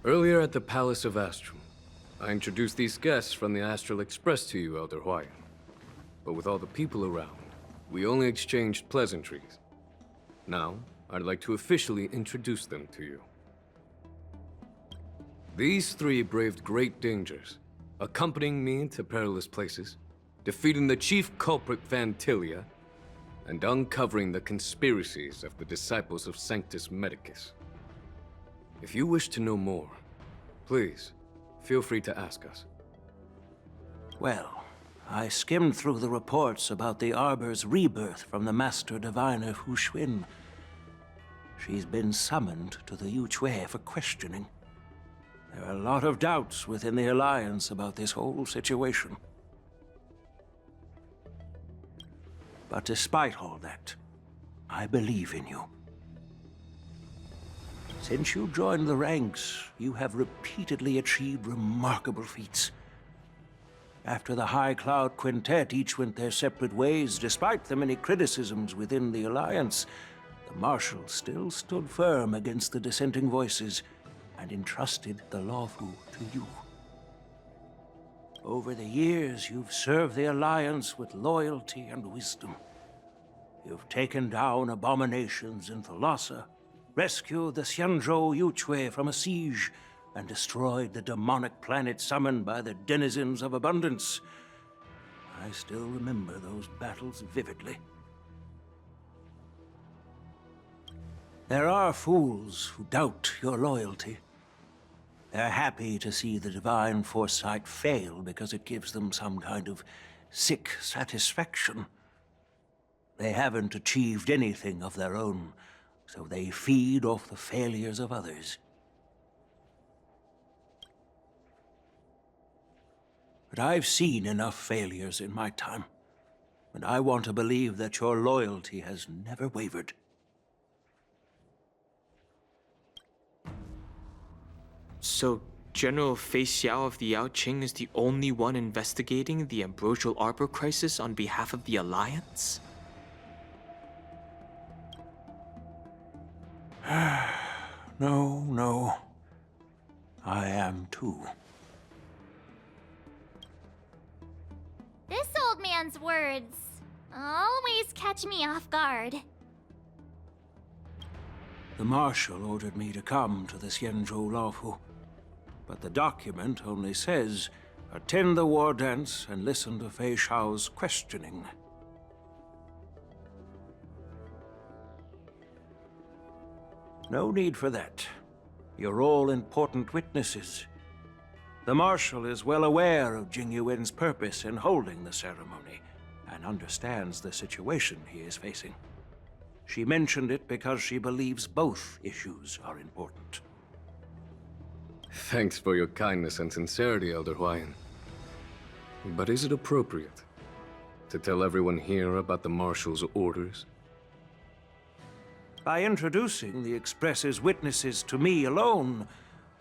Earlier at the Palace of Astrum, I introduced these guests from the Astral Express to you, Elder Hwyan. But with all the people around, we only exchanged pleasantries. Now, I'd like to officially introduce them to you. These three braved great dangers, accompanying me into perilous places, defeating the chief culprit Vantilia, and uncovering the conspiracies of the disciples of Sanctus Medicus. If you wish to know more, please, feel free to ask us. Well, I skimmed through the reports about the Arbor's rebirth from the Master Diviner Hu Xuan. She's been summoned to the Yu Chui for questioning. There are a lot of doubts within the Alliance about this whole situation. But despite all that, I believe in you. Since you joined the ranks, you have repeatedly achieved remarkable feats. After the High Cloud Quintet each went their separate ways, despite the many criticisms within the Alliance, the Marshal still stood firm against the dissenting voices and entrusted the Lawfu to you. Over the years, you've served the Alliance with loyalty and wisdom. You've taken down abominations in Thalassa, rescued the Xianzhou Yu Chui from a siege, and destroyed the demonic planet summoned by the denizens of abundance. I still remember those battles vividly. There are fools who doubt your loyalty. They're happy to see the divine foresight fail because it gives them some kind of sick satisfaction. They haven't achieved anything of their own, so they feed off the failures of others. But I've seen enough failures in my time, and I want to believe that your loyalty has never wavered. So, General Fei Xiao of the Yaoqing is the only one investigating the Ambrosial Arbor crisis on behalf of the Alliance? No. I am too. This old man's words always catch me off guard. The Marshal ordered me to come to the Xianzhou Lawfu, but the document only says, attend the war dance and listen to Fei Xiao's questioning. No need for that. You're all important witnesses. The Marshal is well aware of Jing Yuan's purpose in holding the ceremony, and understands the situation he is facing. She mentioned it because she believes both issues are important. Thanks for your kindness and sincerity, Elder Hwyan. But is it appropriate to tell everyone here about the Marshal's orders? By introducing the Express's witnesses to me alone,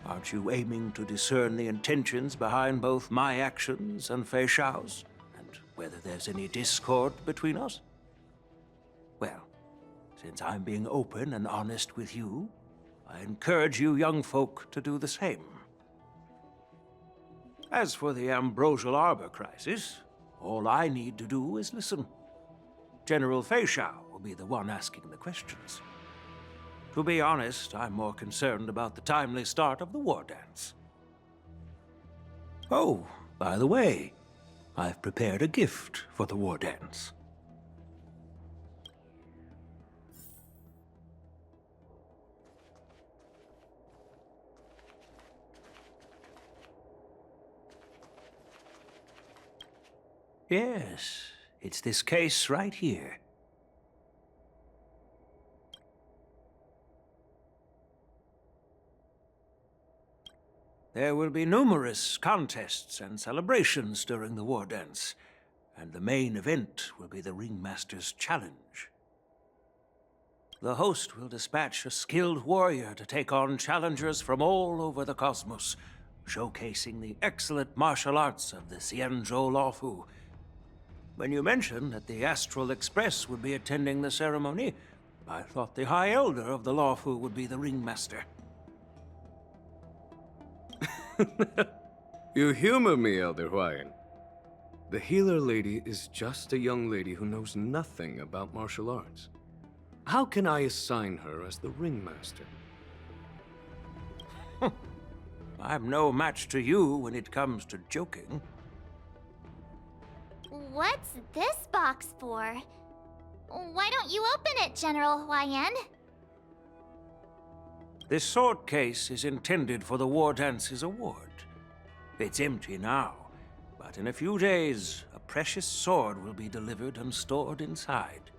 aren't you aiming to discern the intentions behind both my actions and Fei Xiao's, and whether there's any discord between us? Well, since I'm being open and honest with you, I encourage you young folk to do the same. As for the Ambrosial Arbor crisis, all I need to do is listen. General Fei Xiao will be the one asking the questions. To be honest, I'm more concerned about the timely start of the war dance. Oh, by the way, I've prepared a gift for the war dance. Yes, it's this case right here. There will be numerous contests and celebrations during the war dance, and the main event will be the Ringmaster's Challenge. The host will dispatch a skilled warrior to take on challengers from all over the cosmos, showcasing the excellent martial arts of the Xianzhou Lawfu. When you mentioned that the Astral Express would be attending the ceremony, I thought the High Elder of the Lawfu would be the Ringmaster. You humor me, Elder Hwyan. The healer lady is just a young lady who knows nothing about martial arts. How can I assign her as the ringmaster? I'm no match to you when it comes to joking. What's this box for? Why don't you open it, General Hwyan? This sword case is intended for the War Dance's award. It's empty now, but in a few days, a precious sword will be delivered and stored inside.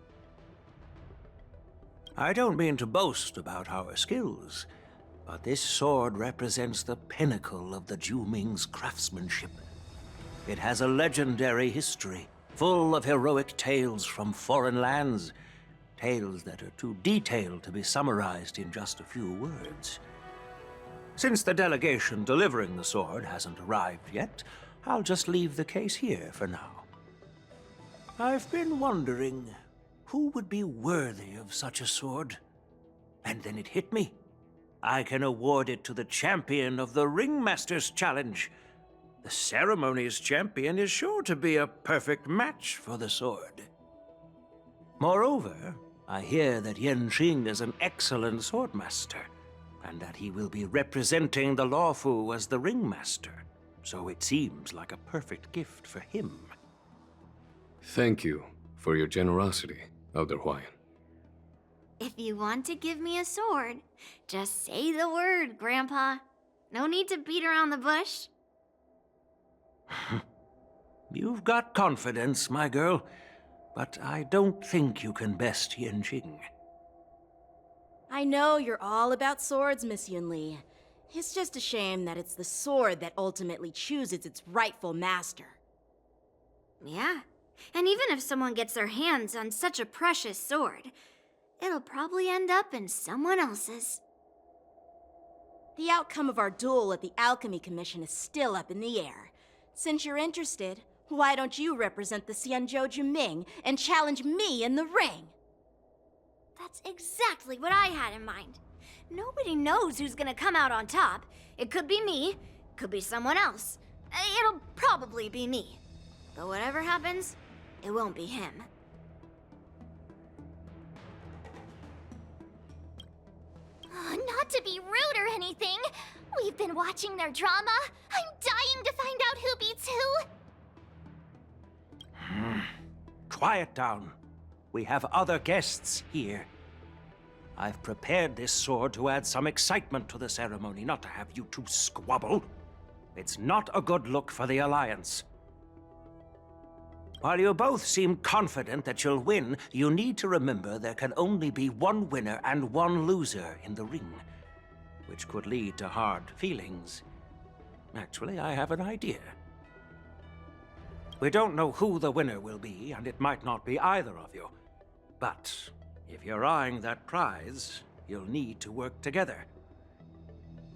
I don't mean to boast about our skills, but this sword represents the pinnacle of the Ju-Ming's craftsmanship. It has a legendary history, full of heroic tales from foreign lands, tales that are too detailed to be summarized in just a few words. Since the delegation delivering the sword hasn't arrived yet, I'll just leave the case here for now. I've been wondering who would be worthy of such a sword. And then it hit me. I can award it to the champion of the Ringmaster's Challenge. The ceremony's champion is sure to be a perfect match for the sword. Moreover, I hear that Yen Qing is an excellent swordmaster, and that he will be representing the Lawfu as the Ringmaster, so it seems like a perfect gift for him. Thank you for your generosity, Elder Hwyan. If you want to give me a sword, just say the word, Grandpa. No need to beat around the bush. You've got confidence, my girl, but I don't think you can best Yen Qing. I know you're all about swords, Miss Yunli. It's just a shame that it's the sword that ultimately chooses its rightful master. Yeah, and even if someone gets their hands on such a precious sword, it'll probably end up in someone else's. The outcome of our duel at the Alchemy Commission is still up in the air. Since you're interested, why don't you represent the Xianzhou Juming and challenge me in the ring? That's exactly what I had in mind. Nobody knows who's gonna come out on top. It could be me, could be someone else. It'll probably be me. But whatever happens, it won't be him. Not to be rude or anything. We've been watching their drama. I'm dying to find out who beats who. Quiet down. We have other guests here. I've prepared this sword to add some excitement to the ceremony, not to have you two squabble. It's not a good look for the Alliance. While you both seem confident that you'll win, you need to remember there can only be one winner and one loser in the ring, which could lead to hard feelings. Actually, I have an idea. We don't know who the winner will be, and it might not be either of you. But if you're eyeing that prize, you'll need to work together.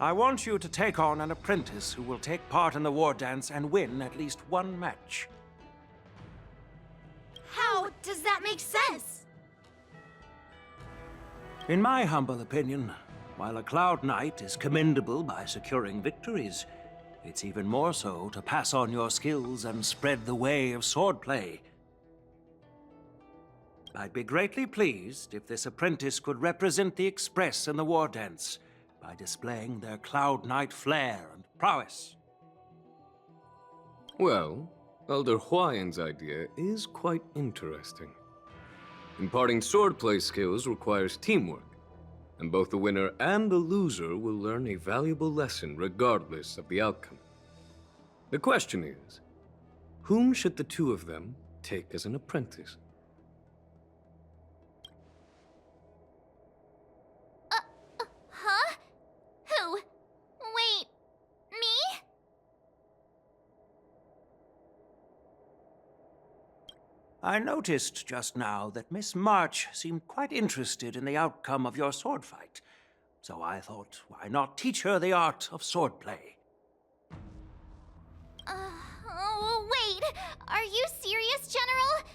I want you to take on an apprentice who will take part in the war dance and win at least one match. How does that make sense? In my humble opinion, while a Cloud Knight is commendable by securing victories, it's even more so to pass on your skills and spread the way of swordplay. I'd be greatly pleased if this apprentice could represent the Express in the war dance by displaying their Cloud Knight flair and prowess. Well, Elder Hwyan's idea is quite interesting. Imparting swordplay skills requires teamwork, and both the winner and the loser will learn a valuable lesson regardless of the outcome. The question is, whom should the two of them take as an apprentice? Huh? Who? Wait, me? I noticed just now that Miss March seemed quite interested in the outcome of your sword fight, so I thought, why not teach her the art of swordplay? Oh, wait. Are you serious, General?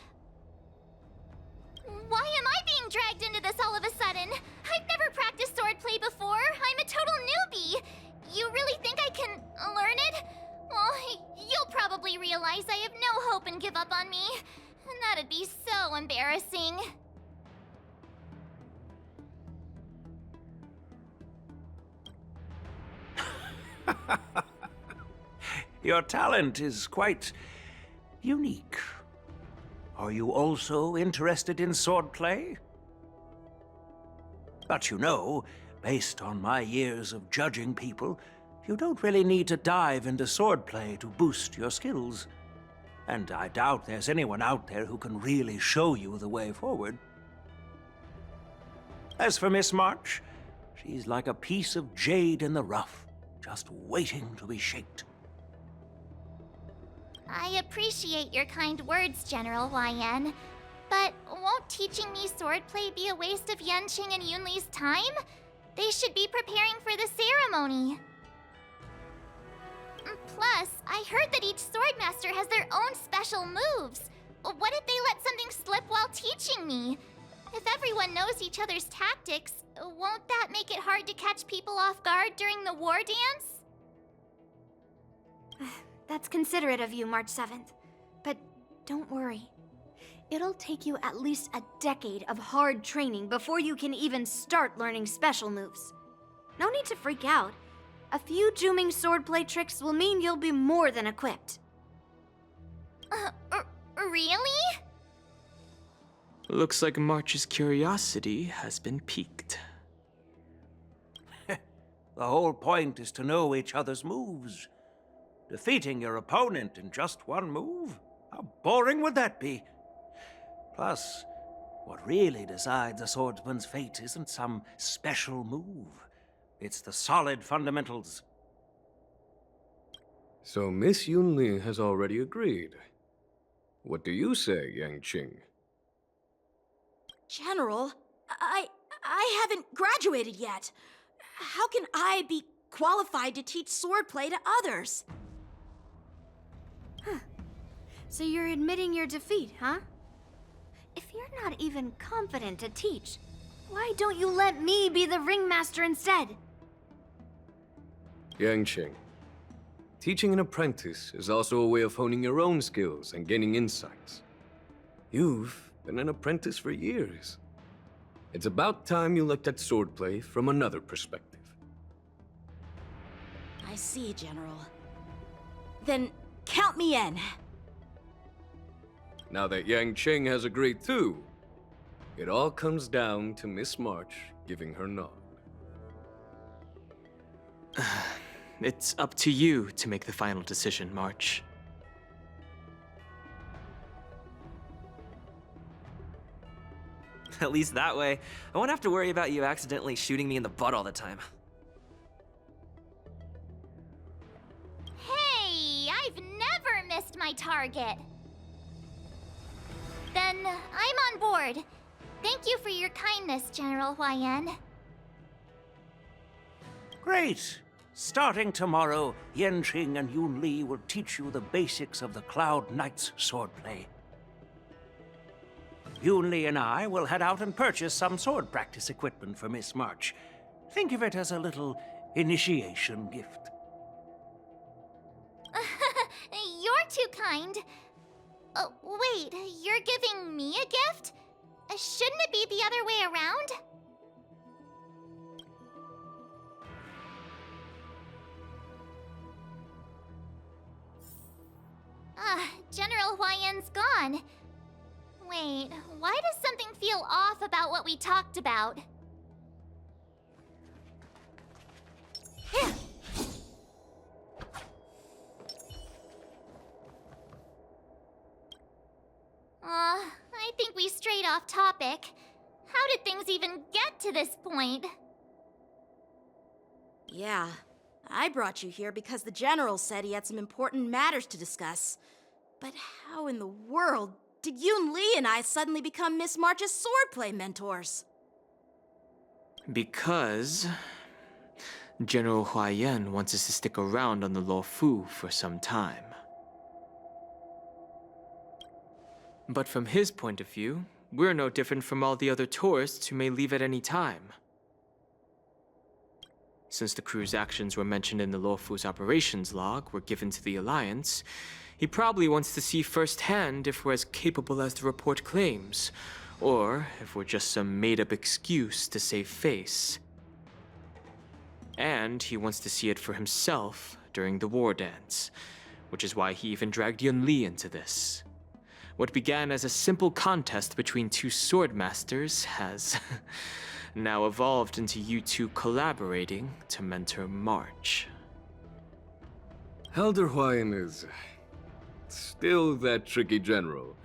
Why am I being dragged into this all of a sudden? I've never practiced swordplay before. I'm a total newbie. You really think I can learn it? Well, you'll probably realize I have no hope and give up on me. And that'd be so embarrassing. Your talent is quite unique. Are you also interested in swordplay? But you know, based on my years of judging people, you don't really need to dive into swordplay to boost your skills. And I doubt there's anyone out there who can really show you the way forward. As for Miss March, she's like a piece of jade in the rough, just waiting to be shaped. I appreciate your kind words, General YN. But won't teaching me swordplay be a waste of Yanqing and Yunli's time? They should be preparing for the ceremony. Plus, I heard that each swordmaster has their own special moves. What if they let something slip while teaching me? If everyone knows each other's tactics, won't that make it hard to catch people off guard during the war dance? That's considerate of you, March 7th. But don't worry. It'll take you at least a decade of hard training before you can even start learning special moves. No need to freak out. A few Juming swordplay tricks will mean you'll be more than equipped. Really? Looks like March's curiosity has been piqued. The whole point is to know each other's moves. Defeating your opponent in just one move? How boring would that be? Plus, what really decides a swordsman's fate isn't some special move. It's the solid fundamentals. So Miss Yunli has already agreed. What do you say, Yanqing? General, I haven't graduated yet. How can I be qualified to teach swordplay to others? So you're admitting your defeat, huh? If you're not even confident to teach, why don't you let me be the ringmaster instead? Yanqing, teaching an apprentice is also a way of honing your own skills and gaining insights. You've been an apprentice for years. It's about time you looked at swordplay from another perspective. I see, General. Then count me in. Now that Yanqing has agreed too, it all comes down to Miss March giving her nod. It's up to you to make the final decision, March. At least that way, I won't have to worry about you accidentally shooting me in the butt all the time. Hey, I've never missed my target. Then I'm on board. Thank you for your kindness, General YN. Great! Starting tomorrow, Yanqing and Yunli will teach you the basics of the Cloud Knight's swordplay. Yunli and I will head out and purchase some sword practice equipment for Miss March. Think of it as a little initiation gift. You're too kind. Wait, you're giving me a gift? Shouldn't it be the other way around? General Huayan's gone. Wait, why does something feel off about what we talked about? I think we strayed off topic. How did things even get to this point? Yeah, I brought you here because the General said he had some important matters to discuss. But how in the world did Yun Li and I suddenly become Miss March's swordplay mentors? Because General Huayan wants us to stick around on the Luofu for some time. But from his point of view, we're no different from all the other tourists who may leave at any time. Since the crew's actions were mentioned in the Luofu's operations log were given to the Alliance, he probably wants to see firsthand if we're as capable as the report claims, or if we're just some made-up excuse to save face. And he wants to see it for himself during the war dance, which is why he even dragged Yun Li into this. What began as a simple contest between two sword masters has now evolved into you two collaborating to mentor March. Elder Huayan is still that tricky general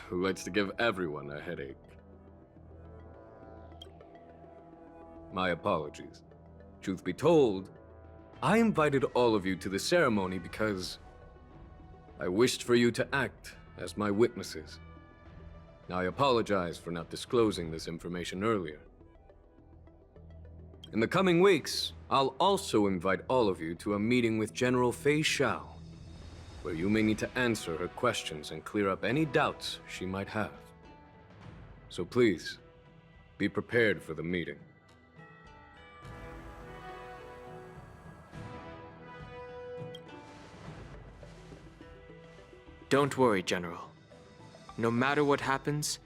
who likes to give everyone a headache. My apologies. Truth be told, I invited all of you to the ceremony because I wished for you to act as my witnesses. I apologize for not disclosing this information earlier. In the coming weeks, I'll also invite all of you to a meeting with General Fei Xiao, where you may need to answer her questions and clear up any doubts she might have. So please, be prepared for the meeting. Don't worry, General. No matter what happens,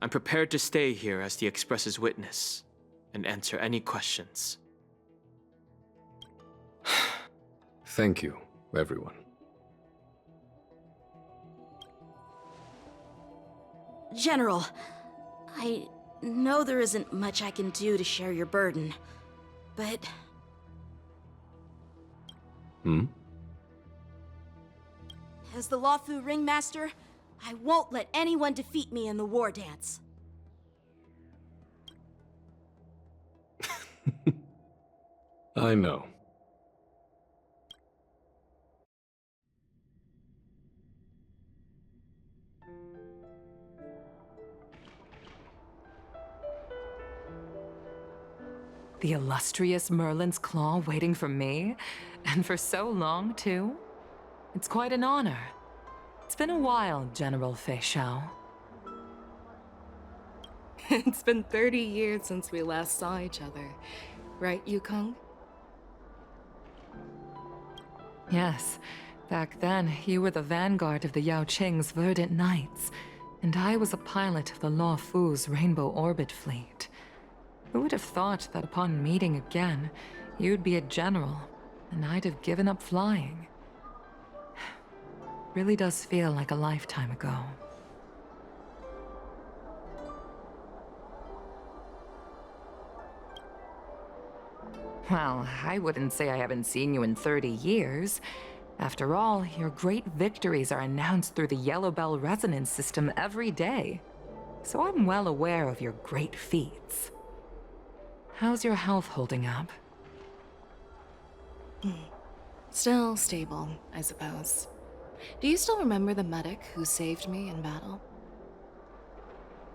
I'm prepared to stay here as the Express's witness and answer any questions. Thank you, everyone. General, I know there isn't much I can do to share your burden, but... As the Luofu Ringmaster, I won't let anyone defeat me in the war dance. I know. The illustrious Merlin's Claw waiting for me? And for so long, too? It's quite an honor. It's been a while, General Fei Xiao. It's been 30 years since we last saw each other. Right, Yukong? Yes. Back then, you were the vanguard of the Yao Qing's Verdant Knights, and I was a pilot of the Luofu's Rainbow Orbit Fleet. Who would have thought that upon meeting again, you'd be a general, and I'd have given up flying? Really does feel like a lifetime ago. Well, I wouldn't say I haven't seen you in 30 years. After all, your great victories are announced through the Yellow Bell resonance system every day. So I'm well aware of your great feats. How's your health holding up? Still stable, I suppose. Do you still remember the medic who saved me in battle?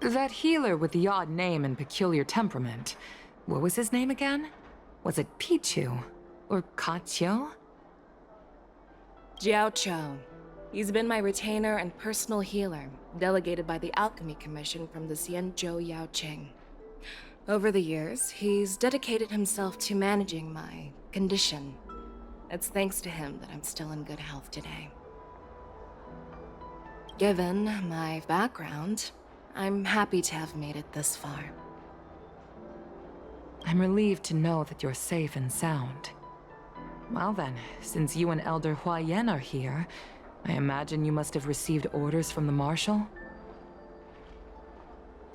That healer with the odd name and peculiar temperament. What was his name again? Was it Pichu? Or Kachio? Jiao Cho. He's been my retainer and personal healer, delegated by the Alchemy Commission from the Xianzhou Yao Qing. Over the years, he's dedicated himself to managing my condition. It's thanks to him that I'm still in good health today. Given my background, I'm happy to have made it this far. I'm relieved to know that you're safe and sound. Well then, since you and Elder Huayan are here, I imagine you must have received orders from the Marshal?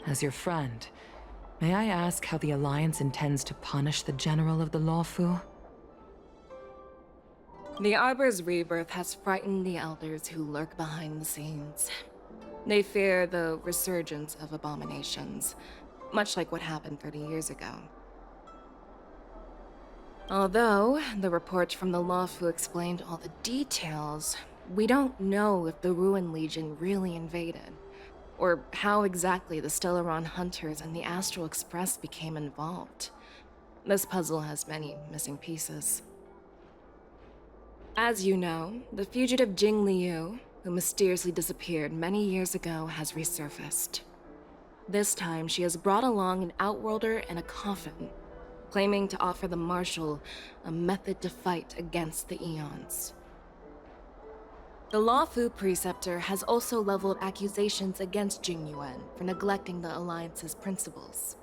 As your friend, may I ask how the Alliance intends to punish the General of the Luofu? The Arbor's rebirth has frightened the elders who lurk behind the scenes. They fear the resurgence of abominations, much like what happened 30 years ago. Although the report from the Luofu explained all the details, we don't know if the Ruin Legion really invaded, or how exactly the Stellaron Hunters and the Astral Express became involved. This puzzle has many missing pieces. As you know, the fugitive Jing Liu, who mysteriously disappeared many years ago, has resurfaced. This time, she has brought along an Outworlder and a coffin. claiming to offer the Marshal a method to fight against the Eons. The Lawfu Preceptor has also leveled accusations against Jing Yuan for neglecting the Alliance's principles.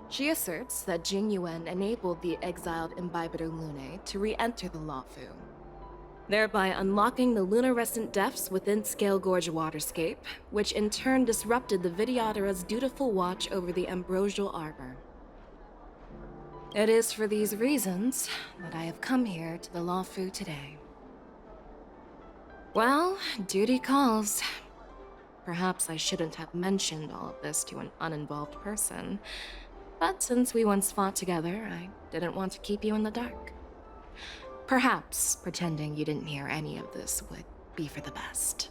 She asserts that Jing Yuan enabled the exiled Imbibitor Lunae to re-enter the Lawfu, thereby unlocking the lunarescent depths within Scale Gorge Waterscape, which in turn disrupted the Vidyadhara's dutiful watch over the Ambrosial Arbor. It is for these reasons that I have come here to the Lawfu today. Well, duty calls. Perhaps I shouldn't have mentioned all of this to an uninvolved person, but since we once fought together, I didn't want to keep you in the dark. Perhaps pretending you didn't hear any of this would be for the best.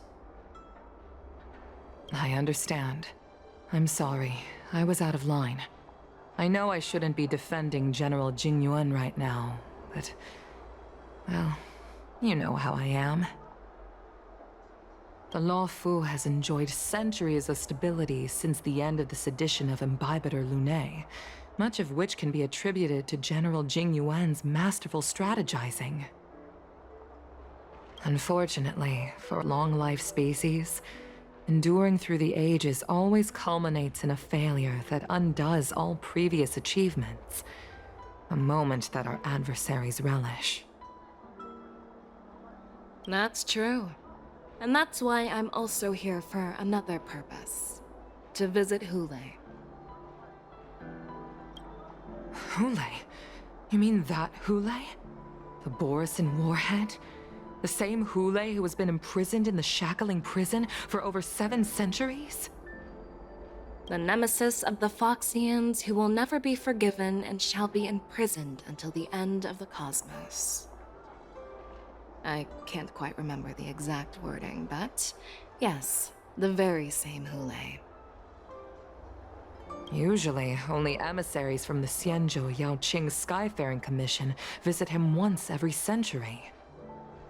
I understand. I'm sorry. I was out of line. I know I shouldn't be defending General Jing Yuan right now, but... well, you know how I am. The Lawfu has enjoyed centuries of stability since the end of the sedition of Imbibitor Lunae, much of which can be attributed to General Jing Yuan's masterful strategizing. Unfortunately, for long-life species, enduring through the ages always culminates in a failure that undoes all previous achievements, a moment that our adversaries relish. That's true. And that's why I'm also here for another purpose. To visit Hule. Hule? You mean that Hule? The Borisin warhead? The same Hule who has been imprisoned in the Shackling prison for over 7 centuries? The nemesis of the Foxians who will never be forgiven and shall be imprisoned until the end of the cosmos. I can't quite remember the exact wording, but yes, the very same Hule. Usually, only emissaries from the Xianzhou Yaoqing Skyfaring Commission visit him once every century.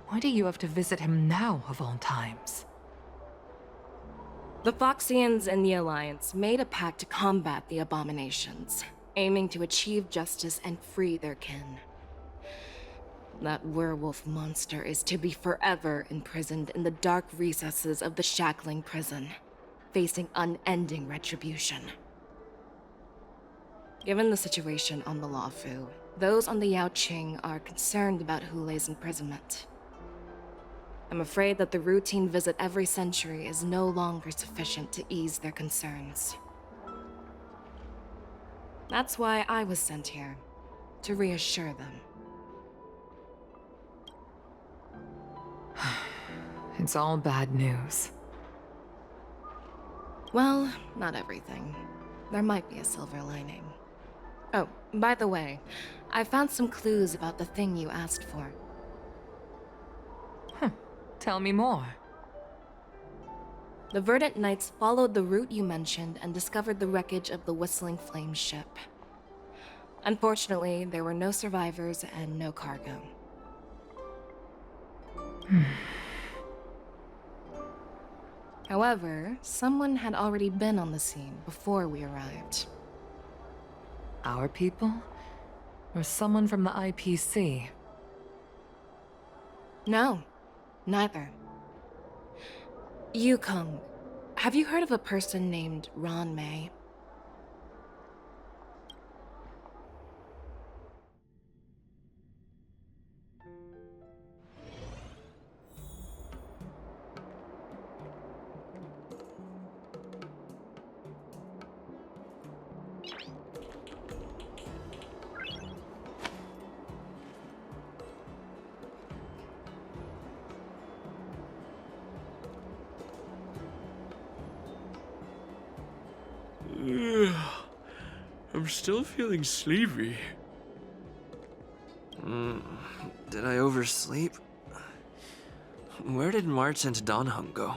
Why do you have to visit him now, of all times? The Foxians and the Alliance made a pact to combat the abominations, aiming to achieve justice and free their kin. That werewolf monster is to be forever imprisoned in the dark recesses of the Shackling prison, facing unending retribution. Given the situation on the Lawfu, those on the Yaoqing are concerned about Hule's imprisonment. I'm afraid that the routine visit every century is no longer sufficient to ease their concerns. That's why I was sent here, to reassure them. It's all bad news. Well, not everything. There might be a silver lining. Oh, by the way, I found some clues about the thing you asked for. Tell me more. The Verdant Knights followed the route you mentioned and discovered the wreckage of the Whistling Flame ship. Unfortunately, there were no survivors and no cargo. However, someone had already been on the scene before we arrived. Our people? Or someone from the IPC? No, neither. Yukong, have you heard of a person named Ron May? I'm still feeling sleepy. Did I oversleep? Where did March and Donhung go?